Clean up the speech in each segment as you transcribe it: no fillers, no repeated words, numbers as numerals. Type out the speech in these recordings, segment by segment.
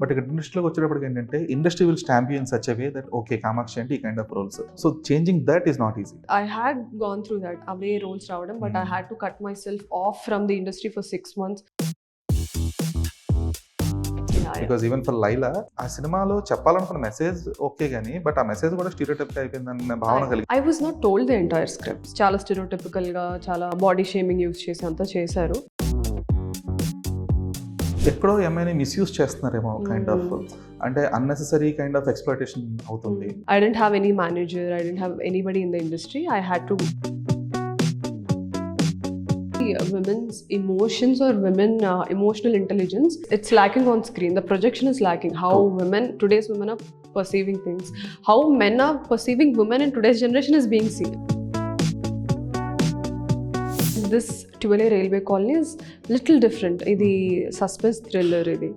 But ఇక్కడ ఇండస్ట్రీలోకి వచ్చేటప్పటికి ఏంటంటే industry will stamp you in such a way that okay Kamakshi అంటే ఈ kind of roles. So changing that is not easy. I had gone through that away roles రావడం, but I had to cut myself off from the industry for 6 months. Because even for Laila ఆ సినిమాలో చెప్పాలనుకున్న message okay గానీ but ఆ message కూడా stereotype అయిపోయిందన్న భావన కలిగి. I was not told the entire script. చాలా stereotypical గా, చాలా బాడీ షేమింగ్ యూజ్ చేసి అంతా చేశారు. ఎక్కడో ఎంఐని మిస్యూజ్ చేస్తున్నారేమో కైండ్ ఆఫ్, అంటే అన్నెసెసరీ కైండ్ ఆఫ్ ఎక్స్‌ప్లాయిటేషన్ అవుతుంది. I didn't have any manager, I didn't have anybody in the industry. I had to women's emotions or women emotional intelligence, it's lacking on screen. The projection is lacking. How today's women are perceiving things, how men are perceiving women in today's generation is being seen. This Twilly Railway Colony is little different. Idi suspense thriller idi,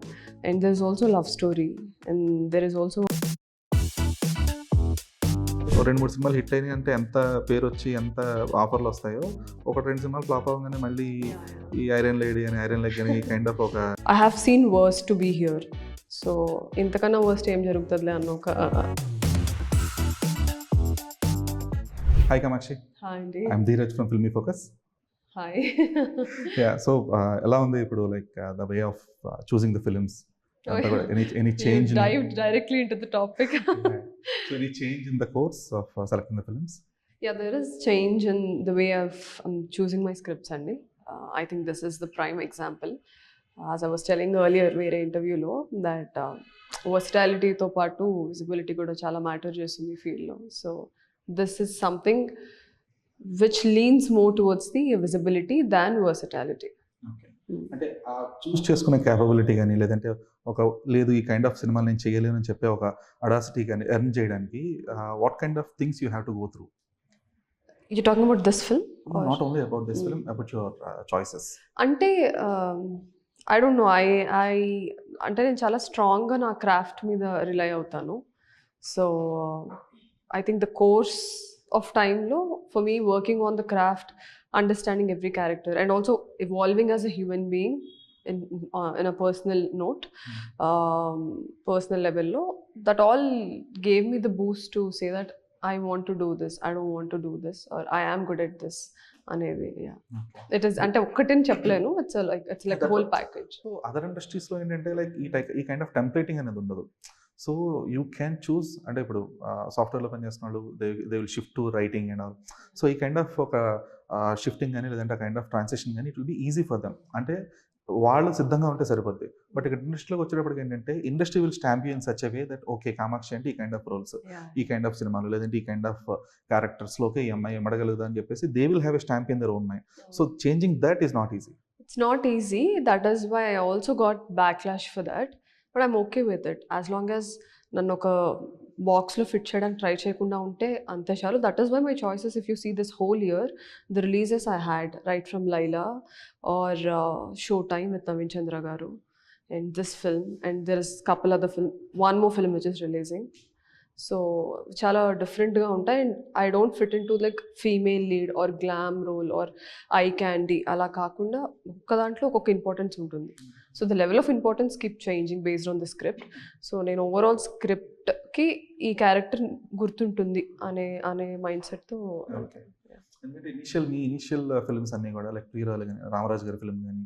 and there's also love story, and there is also 2-3 సినిమాలు hit అయినాయి అంటే ఎంత పేరు వచ్చి ఎంత ఆఫర్లు వస్తాయో, 1-2 సినిమాలు ఫ్లాప్ అవ్వగానే మళ్ళీ ఈ ఐరన్ లేడీ అని ఐరన్ లెగ్ అని కైండ్ ఆఫ్ ఒక I have seen worse to be here. So ఇంతకన్నా వర్స్ట్ ఏం జరుగుతుందిలే అన్న ఒక హాయ్ కామాక్షి. హాయ్ అండి. I'm Dheeraj from filmy focus. Hi. So ఎలా ఉంది ఇప్పుడు like the way of choosing the films? Any change? You dived directly into the topic. So any change in the course of selecting the films? Yeah, there is change in the way of choosing my scripts, Andy. I think this is the prime example. As I was telling earlier, వేరే ఇంటర్వ్యూలో that వర్సిటాలిటీతో పాటు visibility కూడా చాలా matter చేస్తుంది ఫీల్డ్లో. So this is something which leans more towards the visibility than versatility. అంటే చూస్ చేసుకునే capability కానీ లేదంటే లేదు ఈ కైండ్ ఆఫ్ సినిమా నేను చేయలేను అని చెప్పే ఒక అడాసిటీ కానీ ఎర్న్ చేయడానికి what kind of things you have to go through? You're talking about this film? Not only about this film, about your choices. అంటే ఐ డోంట్ నో, అంటే నేను చాలా స్ట్రాంగ్గా నా క్రాఫ్ట్ మీద రిలై అవుతాను. So I think the course of టైంలో for me working on the craft, understanding every character, and also evolving as a human being in a personal note, personal level lo, that all gave me the boost to say that I want to do this, I don't want to do this, or I am good at this అనేది. It is అంటే ఒక్కటేని చెప్పలేను, it's like a whole package. So other industries లో ఏంటంటే like ఈ kind of టెంప్లేటింగ్ అనేది ఉండదు. So you can choose, అంటే ఇప్పుడు సాఫ్ట్వేర్లో పనిచేస్తున్న వాళ్ళు they will shift to writing and all. So ఈ కైండ్ ఆఫ్ ఒక షిఫ్టింగ్ కానీ లేదంటే కైండ్ ఆఫ్ ట్రాన్సిషన్ కానీ it will be easy for them. అంటే వాళ్ళు సిద్ధంగా ఉంటే సరిపోద్ది. బట్ ఇక్కడ ఇండస్ట్రీలోకి వచ్చేటప్పటికి ఏంటంటే industry will stamp you in such a way that okay Kamakshi అంటే ఈ కైండ్ ఆఫ్ రోల్స్, ఈ కైండ్ ఆఫ్ సినిమాలు లేదంటే ఈ కైండ్ ఆఫ్ క్యారెక్టర్స్లోకి ఈ అమ్మాయి ఎమడగలుగుతా అని చెప్పేసి they will have a stamp in their own mind. So changing that is not easy. It's not easy. That is why I also got backlash for that. But I'm okay with it. As long as నన్ను ఒక బాక్స్లో fit చేయడానికి try చేయకుండా ఉంటే అంతే చాలు. That is why my choices. If you see this whole year the releases I had right from Laila or show time with Naveen Chandra garu and this film, and there is couple other film, one more film which is releasing. So చాలా డిఫరెంట్గా ఉంటాయి. And I don't fit in to like female lead or glam role or eye candy అలా కాకుండా ఒక్క దాంట్లో ఒక్కొక్క importance ఉంటుంది. So the level of importance keep changing based on the script. So నేను ఓవరాల్ స్క్రిప్ట్కి ఈ క్యారెక్టర్ గుర్తుంటుంది అనే మైండ్ సెట్తో. ఎందుకంటే ఇనిషియల్ ఫిల్మ్స్ అన్నీ కూడా లైక్ ప్రియురాలు కానీ, రామరాజు గారి ఫిల్మ్ కానీ,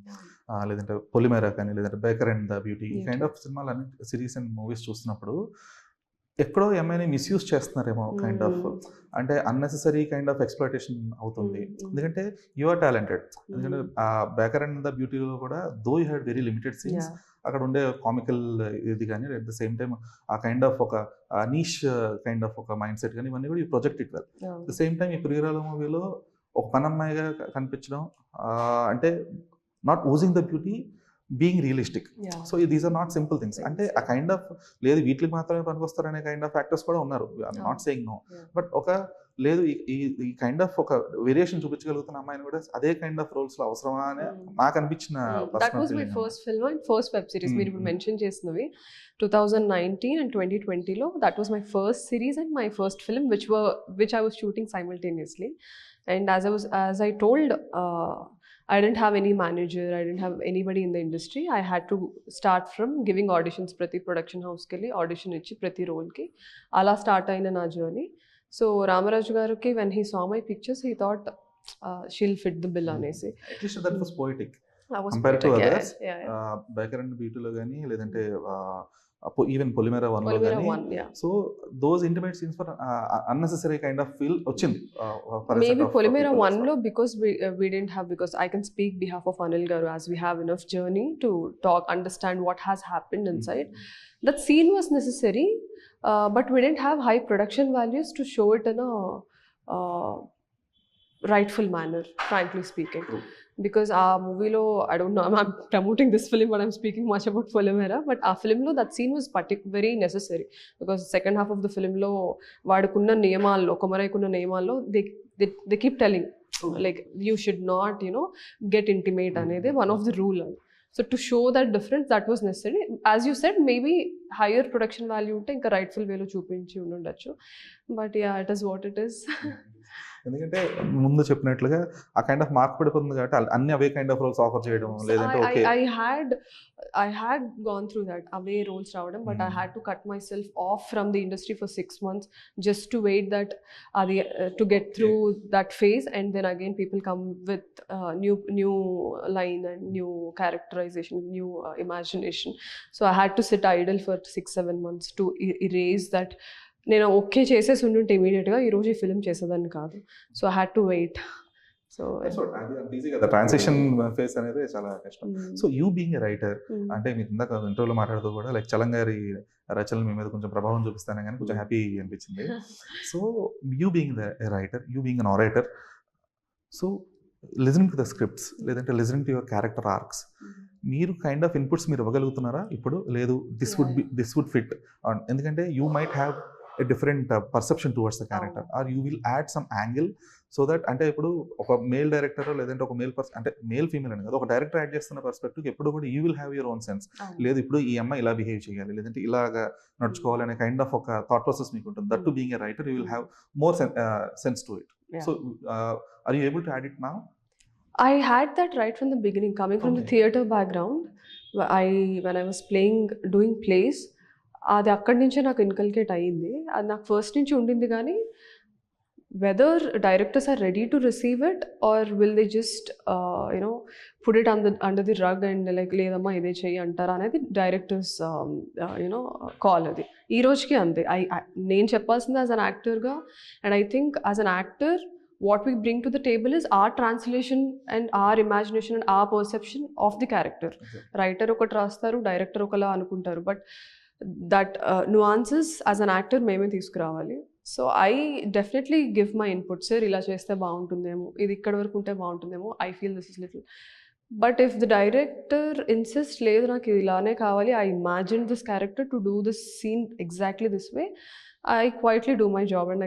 లేదంటే పొలిమేరా కానీ, లేదంటే బేకర్ అండ్ ద బ్యూటీ, ఈ కైండ్ ఆఫ్ సినిమాలు అన్ని సిరీస్ అండ్ మూవీస్ చూస్తున్నప్పుడు ఎక్కడో ఎంఐని మిస్యూజ్ చేస్తున్నారేమో కైండ్ ఆఫ్, అంటే అన్నెసెసరీ కైండ్ ఆఫ్ ఎక్స్‌ప్లాయిటేషన్ అవుతుంది. ఎందుకంటే యు ఆర్ టాలెంటెడ్. ఎందుకంటే ఆ బేకర్ అండ్ ద బ్యూటీలో కూడా though you had very limited scenes, అక్కడ ఉండే కామికల్ ఇది కానీ అట్ ద సేమ్ టైమ్ ఆ కైండ్ ఆఫ్ ఒక నీష్ కైండ్ ఆఫ్ ఒక మైండ్ సెట్ కానీ ఇవన్నీ కూడా you project it well. At the same time ఈ ప్రియురాల మూవీలో ఒక పనమ్మాయిగా కనిపించడం, అంటే not oozing the beauty, being realistic. So these are not simple things. అంటే ఆ కైండ్ ఆఫ్ లేదు వీటికి మాత్రమే పనికొస్తారనే కైండ్ ఆఫ్ యాక్టర్స్ కూడా ఉన్నారు. I'm not saying no, but ఒక లేదు ఈ కైండ్ ఆఫ్ ఒక వేరియేషన్ చూపించగలుగుతున్న అమ్మాయిని కూడా అదే కైండ్ ఆఫ్ రోల్స్ లో అవసరమా అని నాకు అనిపించిన. That was my first film and first web series. మీరు ఇప్పుడు మెన్షన్ చేసినవి 2019 and 2020లో that was my first series and my first film which I was shooting simultaneously. And as I told I didn't have any manager, I didn't have anybody in the industry. I had to start from giving auditions prati production house ki velli audition ichi prati role ki ala start aina na journey. So Ramaraju garuki when he saw my pictures he thought she'll fit the bill anesi. At least that was poetic. I was Compared to poetic, others, Baker and Beautyలో కానీ లేదంటే even Polimera వన్లో Polymera కానీ 1, yeah. So those intimate scenes for unnecessary kind of feel వచ్చింది. Maybe Polymera 1 lo because we didn't have, because I can speak behalf of Anil Garu as we have enough journey to talk, understand what has happened inside. That scene was necessary, but we didn't have high production values to show it in a rightful manner, frankly speaking. True. Because our movie lo, I don't know, I'm promoting this film but I'm speaking much about Polymera, but our film lo that scene was very necessary because second half of the film lo vadukunna niyamallo komaraikunna niyamallo they keep telling like you should not, you know, get intimate anede one of the rule. So to show that difference, that was necessary. As you said, maybe higher production value unte inka rightful way lo chupinchi undondachchu, but yeah, it is what it is. ఎందుకంటే ముందు చెప్పినట్లుగా ఆ kind of mark పడిపోతుంది కాబట్టి అన్ని అవే kind of roles offer చేయడం లేదంటే okay I had gone through that away roles రావడం, but I had to cut myself off from the industry for 6 months just to wait that to get through that phase, and then again people come with new line and new characterization, new imagination. So I had to sit idle for 6-7 months to erase that. నేను okay చేసేసి ఉండుంటే ఇమీడియట్గా ఈరోజు ఈ film చేసేదాన్ని కాదు. So I had to wait. So easy కదా transition phase అనేది చాలా కష్టం. So you being a writer, అంటే మీరు ఇందాక ఇంటర్వ్యూలో మాట్లాడుతూ కూడా లైక్ చలం గారి రచనలు మీ మీద కొంచెం ప్రభావం చూపిస్తానే కానీ కొంచెం హ్యాపీ అనిపించింది. So you being a writer, you being an orator, so listening to the scripts లేదంటే listening to your character arcs, మీరు కైండ్ ఆఫ్ ఇన్పుట్స్ మీరు ఇవ్వగలుగుతున్నారా ఇప్పుడు? లేదు దిస్ వుడ్ ఫిట్, ఎందుకంటే you might have a different perception towards the character, or you will add some angle so that అంటే ఇప్పుడు ఒక మేల్ డైరెక్టర్ లేదంటే ఒక మేల్ పర్సన్ అంటే మేల్ ఫీమేల్ అని కదా, ఒక డైరెక్టర్ యాడ్ చేస్తున్న పర్స్పెక్టివ్ ఎప్పుడు కూడా you will have your own sense. లేదు ఇప్పుడు ఈ అమ్మాయి ఇలా బిహేవ్ చేయాలి లేదంటే ఇలాగా నడుచుకోవాలి అనే కైండ్ ఆఫ్ ఒక థాట్ ప్రాసెస్ మీకు ఉంటుంది. That to being a writer you will have more sense to it. So are you able to add it now? I had that right from the beginning, coming from the theatre background. When I was doing plays, అది అక్కడి నుంచే నాకు inculcate అయ్యింది. అది నాకు first నుంచి ఉండింది, కానీ whether directors are ready to receive it or will they just you know put it under the rug and like లేదమ్మా ఇదే చెయ్యి అంటారా అనేది డైరెక్టర్స్ యునో కాల్. అది ఈ రోజుకి అంతే. నేను చెప్పాల్సింది యాజ్ అన్ యాక్టర్గా, and I think as an actor what we bring to the table is our translation and our imagination and our perception of the character. Writer ఒకటి రాస్తారు, డైరెక్టర్ ఒకలా అనుకుంటారు, but that nuances as an actor మేమే తీసుకురావాలి. So I definitely give my input. Sir ఇలా చేస్తే బాగుంటుందేమో, ఇది ఇక్కడ వరకు ఉంటే బాగుంటుందేమో, I feel this is little. But if the director insist లేదు నాకు ఇది ఇలానే కావాలి, I imagine this character to do this scene exactly this way, I quietly do my job and I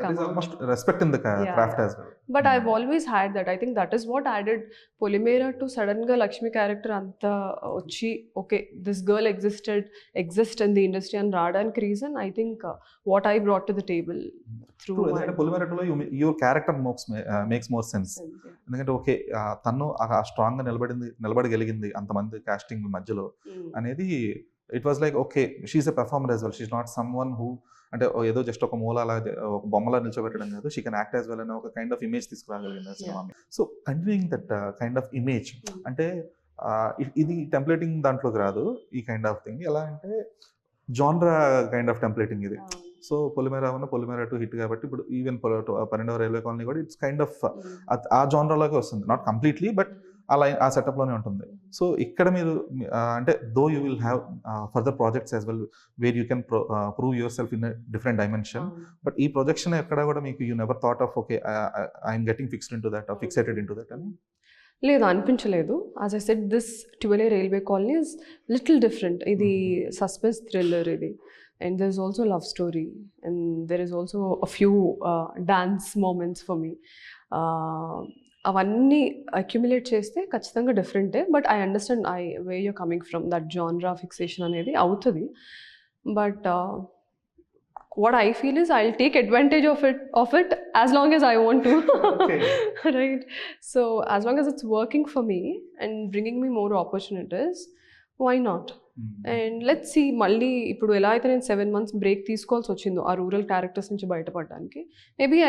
come out. Almost respect in the craft as well. But I've always had that. I think that is what added Polymera to sudden ga Lakshmi character anta ochi okay this girl exists in the industry and రావడానికి reason I think what I brought to the table through Polymera లో your character makes more sense. ఎందుకంటే okay తను strong గా నిలబడగలిగింది అంతమంది casting మధ్యలో అనేది. It was like okay she's a performer as well, she's not someone who అంటే ఏదో జస్ట్ ఒక మూల అలా ఒక బొమ్మలా నిల్చోబెట్టడం కాదు, she can act as well అనే ఒక కైండ్ ఆఫ్ ఇమేజ్ తీసుకురాగలిగింది ఆ cinema. So continuing that kind of image, అంటే ఇది టెంప్లేటింగ్ దాంట్లోకి రాదు ఈ కైండ్ ఆఫ్ థింగ్. ఎలా అంటే జాన్రా కైండ్ ఆఫ్ టెంప్లేటింగ్ ఇది. సో పొలిమేరా 2 హిట్ కాబట్టి ఇప్పుడు ఈవెన్ 12వ రైల్వే కాలనీ కూడా ఇట్స్ కైండ్ ఆఫ్ ఆ జాన్రాలోకి వస్తుంది, నాట్ కంప్లీట్లీ బట్ అలా ఆ సెటప్లోనే ఉంటుంది. సో ఇక్కడ మీరు అంటే though you will have further projects as well where you can prove yourself in different dimension. But ఈ ప్రొజెక్షన్ ఎక్కడ కూడా మీకు you never thought of okay I'm getting fixed in to that or fixated in to that అని? లేదు, అనిపించలేదు. As I said this 12A railway colony is little different. ఇది suspense thriller ఇది, and there's also a love story and there is also a few dance moments for me. అవన్నీ accumulate చేస్తే ఖచ్చితంగా డిఫరెంటే. But I understand way you're coming from, that genre fixation అనేది అవుతుంది. But what I feel is I'll take advantage of it as long as I want to. Okay. Right. So as long as it's working for me and bringing me more opportunities, why not? And let's see మళ్ళీ ఇప్పుడు ఎలా అయితే నేను 7 months break తీసుకోవాల్సి వచ్చిందో ఆ rural characters నుంచి బయటపడడానికి, maybe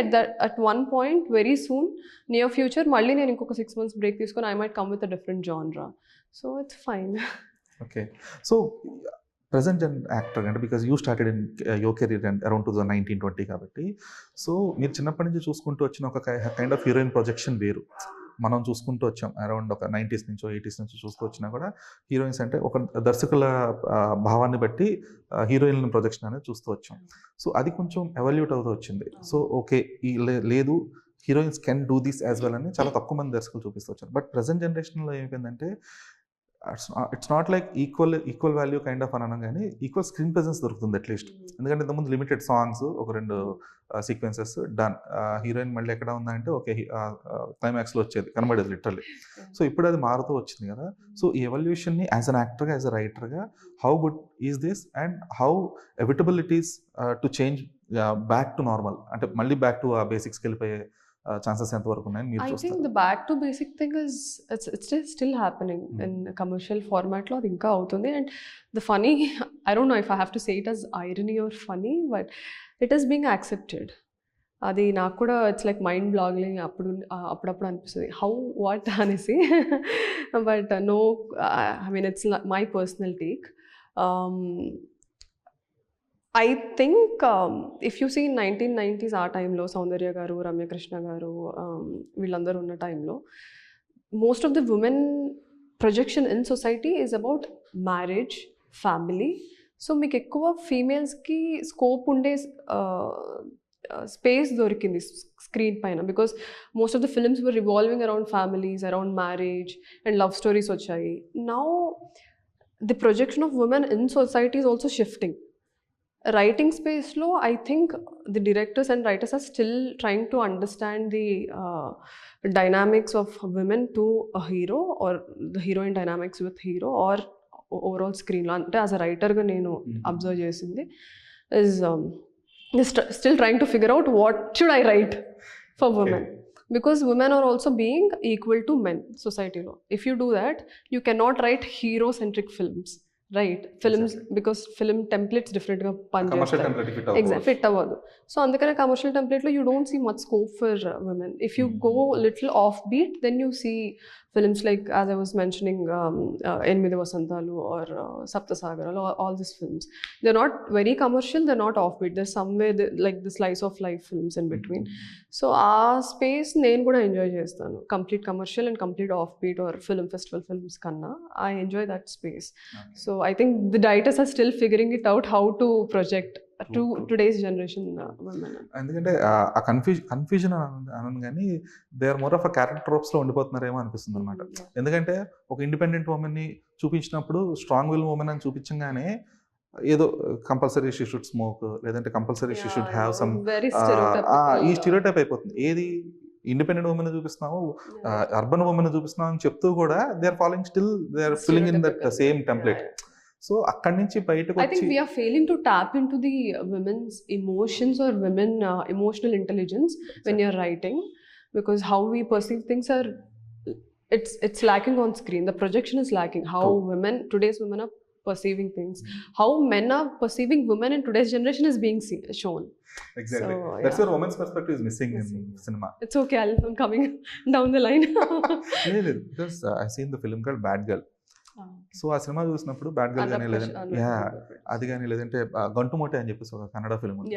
at one point very soon near future మళ్ళీ నేను ఇంకొక 6 months బ్రేక్ తీసుకొని I might come with a different genre. So it's fine. Okay. So present actor అంటే because you started in your career around 2019-20 కాబట్టి, so మీరు చిన్నప్పటి నుంచి చూసుకుంటూ వచ్చిన ఒక కైండ్ ఆఫ్ హీరోయిన్ ప్రొజెక్షన్ వేరు. మనం చూసుకుంటూ వచ్చాం అరౌండ్ ఒక 90s నుంచో 80s నుంచి చూస్తూ వచ్చినా కూడా హీరోయిన్స్ అంటే ఒక దర్శకుల భావాన్ని బట్టి హీరోయిన్ ప్రొజెక్షన్ అనేది చూస్తూ వచ్చాం. సో అది కొంచెం ఎవల్యూట్ అవుతూ వచ్చింది. సో ఓకే ఈ లేదు heroines can do this as well అని చాలా తక్కువ మంది దర్శకులు చూపిస్తూ వచ్చారు. బట్ ప్రజెంట్ జనరేషన్లో ఏమైపోయిందంటే it's not like equal value kind of అనడం కానీ ఈక్వల్ స్క్రీన్ ప్రెజెన్స్ దొరుకుతుంది అట్లీస్ట్. ఎందుకంటే ఇంతకుముందు లిమిటెడ్ సాంగ్స్ ఒక 2 సీక్వెన్సెస్ డన్, హీరోయిన్ మళ్ళీ ఎక్కడ ఉందంటే ఓకే క్లైమాక్స్లో వచ్చేది కనబడేది లిటరల్లీ. సో ఇప్పుడు అది మారుతూ వచ్చింది కదా. సో ఈ ఎవల్యూషన్ని యాజ్ అన్ యాక్టర్గా యాజ్ అ రైటర్గా how good is this and how avoidable it is to change back to normal, అంటే మళ్ళీ బ్యాక్ టు ఆ బేసిక్స్కి వెళ్ళిపోయే ఛాన్సెస్ ఎంతవరకు ఉన్నాయని మీరు చూస్తారు? I think the back to basic thing is it's still happening in commercial format lo adi inka avutundi. And the funny, I don't know if I have to say it as irony or funny, but it is being accepted. అది నాకు కూడా it's like mind blogging అప్పుడప్పుడు అనిపిస్తుంది how what అనేసి. But no, I mean it's my personal take. I think if you see in 1990s ఆ టైంలో సౌందర్య గారు, రమ్యకృష్ణ గారు వీళ్ళందరూ ఉన్న టైంలో most of the women projection in society is about marriage, family. So మీకు ఎక్కువ ఫీమేల్స్కి స్కోప్ ఉండే స్పేస్ దొరికింది స్క్రీన్ పైన, because most of the films were revolving around families, around marriage and love stories వచ్చాయి. Now the projection of women in society is also shifting. Writing space lo, I think the directors and writers are still trying to understand the dynamics of women to a hero, or the heroine dynamics with hero, or overall screen lo ante as a writer ga nenu observe chesindi is still trying to figure out what should I write for women. Because women are also being equal to men society lo. If you do that, you cannot write hero centric films, right? Films, exactly. Because film templates different ga pan commercial chestar. template fit avadu. Exactly, fit avadu. So andukane commercial template lo you don't see much scope for women. If you go little offbeat, then you see films like, as I was mentioning, Enmidi Vasantalu or Saptasagaralu, all these films. They're not very commercial, they're not offbeat. There's somewhere like the slice of life films in between. So our space నేను కూడా enjoy చేస్తాను. Complete commercial and complete off beat or film festival films కన్నా I enjoy that space. So I think the directors are still figuring it out how to project to today's generation women. ఎందుకంటే ఆ confusion అనను కానీ they are more of a character ట్రోప్స్లో ఉండిపోతున్నారేమో అనిపిస్తుంది అనమాట. ఎందుకంటే ఒక ఇండిపెండెంట్ ఉమెన్ని చూపించినప్పుడు స్ట్రాంగ్ విల్ ఉమెన్ అని చూపించగానే ఏదో కంపల్సరీ షీ షుడ్ స్మోక్, లేదంటే compulsory she should have some, ఈ స్టీరియోటైప్ అయిపోతుంది. ఏది ఇండిపెండెంట్ ఉమెన్ చూపిస్తున్నావు, అర్బన్ ఉమెన్ చూపిస్తున్నావు అని చెప్తూ కూడా they are following still they are filling in that same template. So అక్కడి నుంచి బయటకు I think we are failing to tap into the women's emotions or women emotional intelligence when you're writing, because how we perceive things are, it's lacking on screen. The projection is lacking. How today's women are perceiving things, how men are perceiving women in today's generation is being shown. Exactly. So, that's where women's perspective is missing in cinema. It's okay, I'm coming down the line. Because I seen the film called Bad Girl. So ఆ cinema చూసినప్పుడు bad girl కానీ లేదంటే అది కానీ లేదంటే గంటుమోటే అని చెప్పేసి ఒక కన్నడ ఫిల్మ్ ఉంది.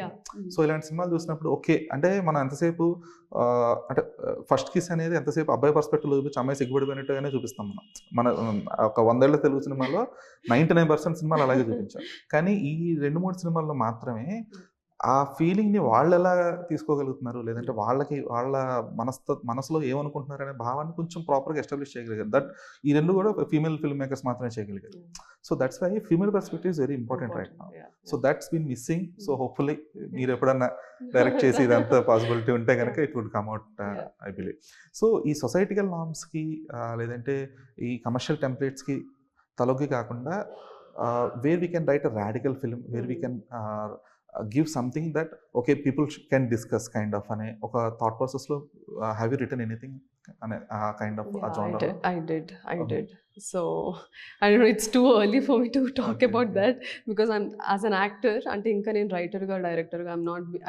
సో ఇలాంటి సినిమాలు చూసినప్పుడు ఓకే అంటే మనం ఎంతసేపు అంటే ఫస్ట్ కిస్ అనేది ఎంతసేపు అబ్బాయి పర్స్పెక్టివ్ చూపించి అమ్మాయి సిగ్గుపడిపోయినట్టుగానే చూపిస్తాం మన ఒక 100 ఏళ్ల తెలుగు సినిమాలో 99% సినిమాలు అలాగే చూపించాం. కానీ ఈ 2-3 సినిమాల్లో మాత్రమే ఆ ఫీలింగ్ని వాళ్ళు ఎలా తీసుకోగలుగుతున్నారు, లేదంటే వాళ్ళ మనసులో ఏమనుకుంటున్నారు అనే భావాన్ని కొంచెం ప్రాపర్గా ఎస్టాబ్లిష్ చేయగలిగారు. దట్ ఈ రెండు కూడా ఫీమేల్ ఫిల్మ్ మేకర్స్ మాత్రమే చేయగలిగారు. So that's why female perspective is very important right now. So that's been missing. So hopefully మీరు ఎప్పుడన్నా డైరెక్ట్ చేసి ఇదంతా పాసిబిలిటీ ఉంటే కనుక it would come out I believe. So ఈ సొసైటికల్ నార్మ్స్కి లేదంటే ఈ కమర్షియల్ టెంప్లెట్స్కి తలొగ్గి కాకుండా where we can write a radical film, where we can give something that okay people can discuss kind of అనే ఒక థాట్ ప్రాసెస్లో హ్యావ్ యూ రిటర్న్ ఎనీథింగ్ అనే ఆ కైండ్ ఆఫ్ ఆ genre? I did. So I don't know, it's too early for me to talk Okay. about that because I'm as an actor, ante inka nen writer ga director ga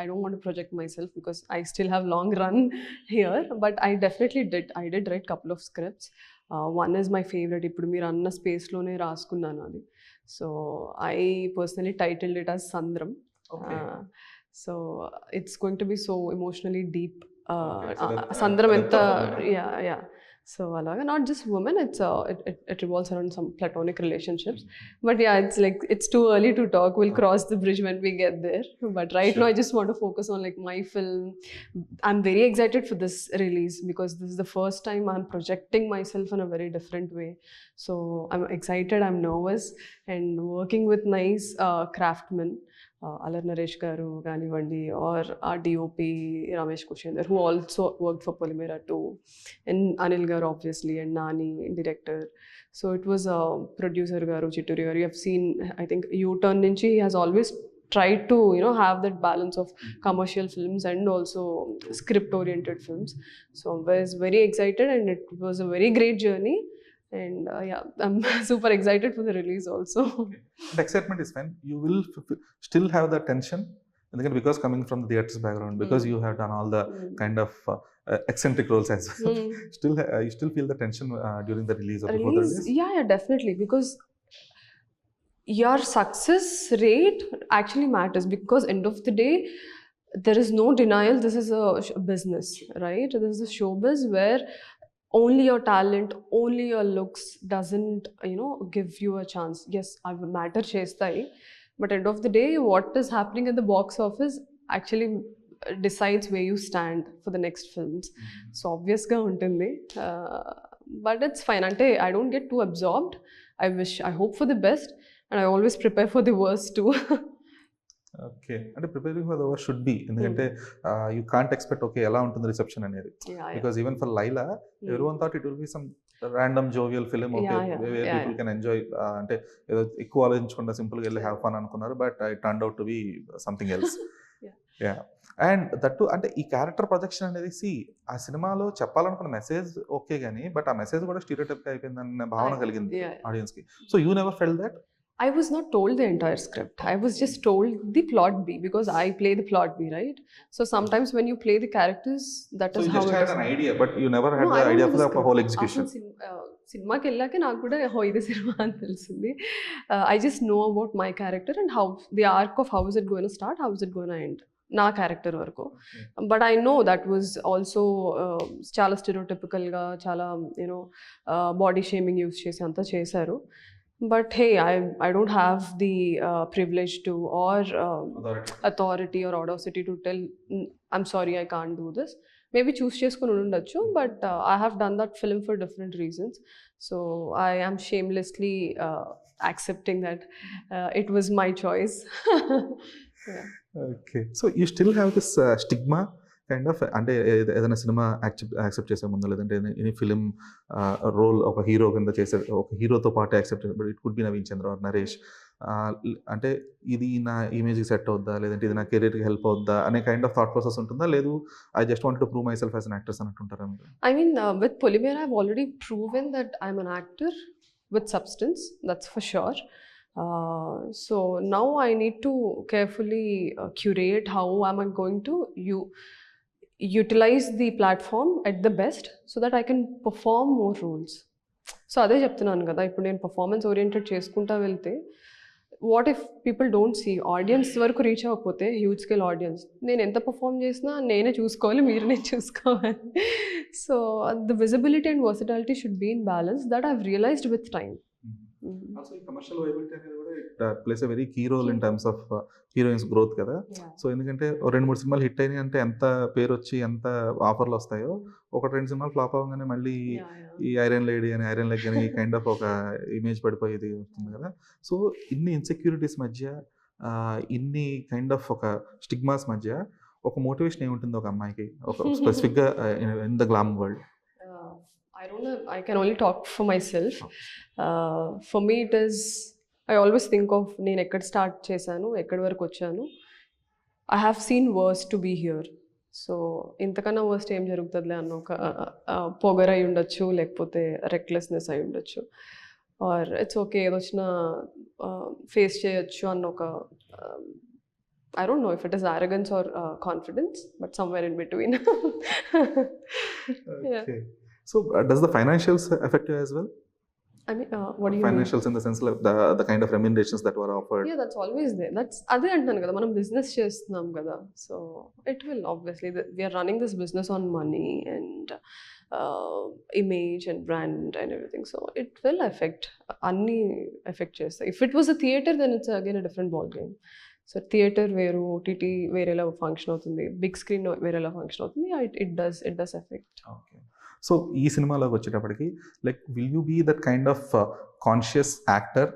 I don't want to project myself because I still have long run here, but I definitely did write couple of scripts. One is my favorite, ఇప్పుడు మీరు అన్న space లోనే రాసుకున్నాను అది. So I personally titled it as Sandram. Okay. So it's going to be so emotionally deep. Okay, so that- Sandram that enta, of women. yeah. So alaga, not just women, it revolves around some platonic relationships. But yeah, it's like it's too early to talk. We'll cross the bridge when we get there. But right now, I just want to focus on like my film. I'm very excited for this release because this is the first time I'm projecting myself in a very different way. So I'm excited, I'm nervous, and working with nice craftsmen. Alar Naresh garu ganivandi, or our DOP Ramesh Kushendar, who also worked for Polymera too, and Anil garu obviously, and Nani director. So it was producer garu Chitturi garu. You have seen, I think U-Turn nunchi he has always tried to have that balance of commercial films and also script oriented films. So I was very excited and it was a very great journey. And yeah, I'm super excited for the release also. And excitement is fine. You will still have the tension, because coming from the theatres background, because you have done all the kind of eccentric roles as well. Still, you still feel the tension during the release or before the release? Yeah, definitely, because your success rate actually matters, because end of the day there is no denial, this is a business, right? This is a showbiz where only your talent, only your looks doesn't give you a chance. Yes, I will matter chestai, but end of the day what is happening at the box office actually decides where you stand for the next films. So obvious ga untundi, but it's fine. Ante I don't get too absorbed. I hope for the best, and I always prepare for the worst too. Okay, అంటే preparing for the worst should be, ఎందుకంటే you can't expect okay ఎలా ఉంటుంది reception అనేది, because even for Laila everyone thought it will be some random jovial film, okay where people can enjoy, అంటే ఏదో ఎక్కువ ఆలోచించకుండా సింపుల్గా వెళ్ళి హ్యావ్ ఫన్ అనుకున్నారు, but I turned out to be something else. Yeah, and that అంటే ఈ క్యారెక్టర్ ప్రొజెక్షన్ అనేది ఆ సినిమాలో చెప్పాలనుకున్న మెసేజ్ ఓకే కానీ, బట్ ఆ మెసేజ్ కూడా స్టీరియోటైప్ అయిపోయిందన్న భావన కలిగింది ఆడియన్స్ కి. So you never felt that? I was not told the entire script. I was just told the plot B, because I play the plot B, right? So sometimes when you play the characters, that is how it is. So you just had an idea, but you never had the idea for the whole execution. సినిమాకి వెళ్ళాక నాకు కూడా ఇది cinema అని తెలిసింది. I just know about my character and how the arc of how is it going to start, how is it going to end. నా character వరకు. But I know that was also చాలా స్టెరియోటిపికల్గా, చాలా body shaming use చేసి అంతా చేశారు. But hey, I don't have the privilege to, or authority or audacity to tell, I'm sorry, I can't do this. Maybe choose cheskoni undachchu, but I have done that film for different reasons. So I am shamelessly accepting that it was my choice. Yeah. Okay, so you still have this stigma kind of, అంటే ఏదైనా సినిమా accept చేసే ముందు, లేదంటే any film role ఒక hero కింద చేసే, ఒక హీరోతో పాటు యాక్సెప్ట్ చేసే, but it could be Naveen Chandra or Naresh, అంటే ఇది నా ఇమేజ్కి సెట్ అవుద్దా, లేదంటే ఇది నా కెరీర్కి హెల్ప్ అవుద్దా అనే కైండ్ ఆఫ్ థాట్ ప్రాసెస్ ఉంటుందా, లేదు I just want to prove myself as an actress అన్నట్టుంటారా? I mean, with Polymera I've already proven that I'm an actor with substance, that's for sure. So now I need to carefully curate how am I going to utilize the platform at the best so that I can perform more roles. So అదే చెప్తున్నాను కదా, ఇప్పుడు నేను performance oriented చేసుకుంటా వెళ్తే what if people don't see, audience వరకు reach అవ్వకపోతే, huge scale audience, నేను ఎంత పర్ఫామ్ చేసినా నేనే చూసుకోవాలి, మీరు నేను చూసుకోవాలి. So the visibility and versatility should be in balance, that I've realized with time. Also ఈ కమర్షియల్ వైబిలిటీ అనేది కూడా it plays a very key role in terms of heroines growth కదా. సో ఎందుకంటే 2-3 సినిమాలు హిట్ అయినాయి అంటే ఎంత పేరు వచ్చి ఎంత ఆఫర్లు వస్తాయో, 1-2 సినిమాలు ఫ్లాప్ అవ్వగానే మళ్ళీ ఈ ఐరన్ లేడీ అని, ఐరన్ లెగ్ అని కైండ్ ఆఫ్ ఒక ఇమేజ్ పడిపోయేది వస్తుంది కదా. సో ఇన్ని ఇన్సెక్యూరిటీస్ మధ్య, ఇన్ని కైండ్ ఆఫ్ ఒక స్టిగ్మాస్ మధ్య ఒక మోటివేషన్ ఏముంటుంది ఒక అమ్మాయికి, ఒక స్పెసిఫిక్గా in the glam world? I don't know, I can only talk for myself. For me it is, I always think of నేను ఎక్కడ స్టార్ట్ చేశాను, ఎక్కడి వరకు వచ్చాను, I have seen worse to be here. So ఇంతకన్నా వర్స్ట్ ఏం జరుగుతుందిలే అన్న ఒక పొగర్ అయి ఉండొచ్చు, లేకపోతే రెక్లెస్నెస్ అయి ఉండొచ్చు, ఆర్ ఇట్స్ ఓకే ఏదొచ్చినా ఫేస్ చేయొచ్చు అన్న ఒక I don't know if it is arrogance or confidence, but somewhere in between. Yeah. Okay. So does the financials affect you as well? I mean, what do you Financials in the sense like the kind of remunerations that were offered. mean? Yeah, that's always there. That's అదే అంటున్నాను కదా, మనం business చేస్తున్నాం కదా, so it will obviously we're running this business on money and image and brand and everything, so it will affect, అన్నీ affect చేస్తాయి. If it was a theatre then it's again a different ball game. So theatre వేరు, OTT వేరేలా function అవుతుంది, big screen వేరేలా function అవుతుంది, it does affect. Okay. So ఈ సినిమాలోకి వచ్చేటప్పటికి like will you be that kind of conscious actor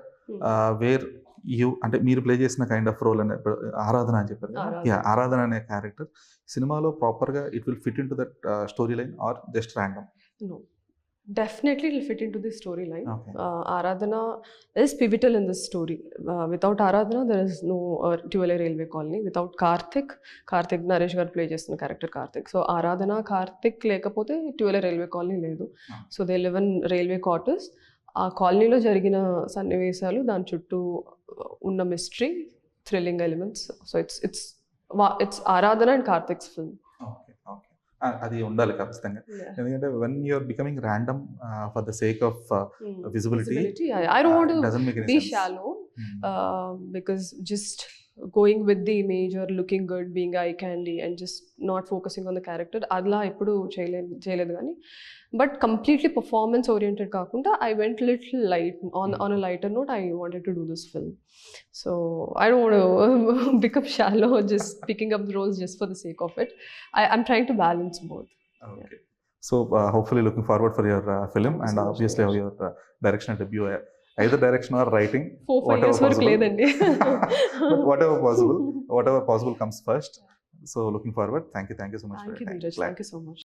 where you, అంటే మీరు ప్లే చేసిన కైండ్ ఆఫ్ రోల్ అనే ఆరాధన అని చెప్పారు కదా, ఆరాధన. ఆరాధన అనే క్యారెక్టర్ సినిమాలో ప్రాపర్గా it will fit in to that story line or just random? No, definitely it will fit into the storyline. Okay. Aradhana is pivotal in this story. Without Aradhana, there is no Tivoli Railway Colony. Without Karthik Naresh garu play chestunna character Karthik. So Aradhana, Karthik lekapothe Tivoli Railway Colony ledu. So they live in railway quarters. ఆ కాలనీలో జరిగిన సన్నివేశాలు, దాని చుట్టూ ఉన్న mystery, thrilling elements. So it's Aradhana and Karthik's film. Okay, okay, అది ఉండాలి ఖచ్చితంగా. ఎందుకంటే when you're becoming random for the sake of visibility, I don't want to doesn't make any be sense. shallow, because just going with the image or looking good, being eye candy and just not focusing on the character, adla eppudu cheyaledu gaani, but completely performance oriented kaakunda I went little light on a lighter note. I wanted to do this film, so I don't want to become shallow just picking up the roles just for the sake of it. I'm trying to balance both. Okay. So hopefully looking forward for your film. Thank you And so much, obviously Yash. your directional debut, either direction or writing, 4-5 years వరకు లేదండి. but whatever possible comes first. So looking forward. Thank you so much for Thank you, your time. Dheeraj. Glad. Thank you so much.